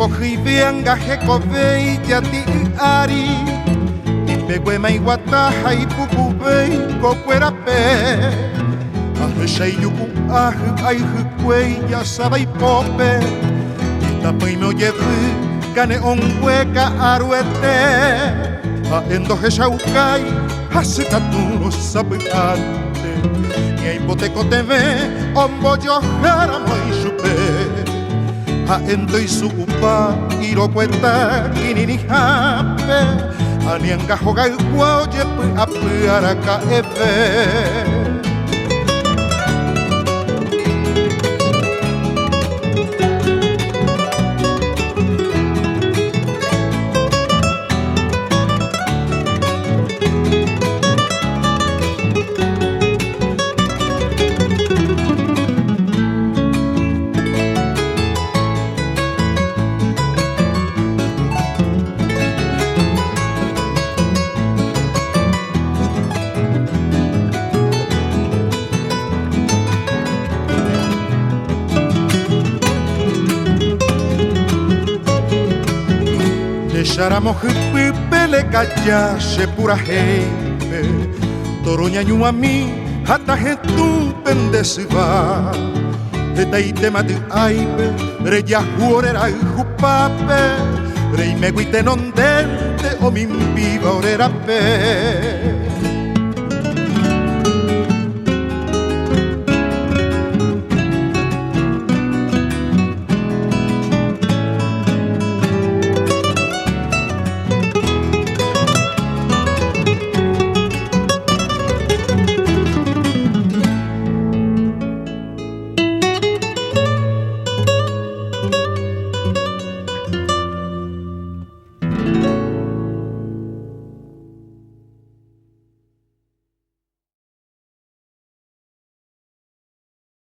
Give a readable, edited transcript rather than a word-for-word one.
pojivianga jekove yati ari Ipeguema iguataja y pucube y cocuerape Shayuku ay hukwe ya sabai pope Itapay no lleve gane onhueca aruete Endo heshaukai hasitatuno sabante Ni hay boteco teve ombo yo jaramo y chupe Endo y su upa iro cueta kinini hape Anianga joga y guaye apu araka eve Sharamo pele kaya she pura heipe Toroña nyuami hata hetu pendesiva Eta itema de aipe Reya huorera jupape Rei me guite non dente o min viva orera pe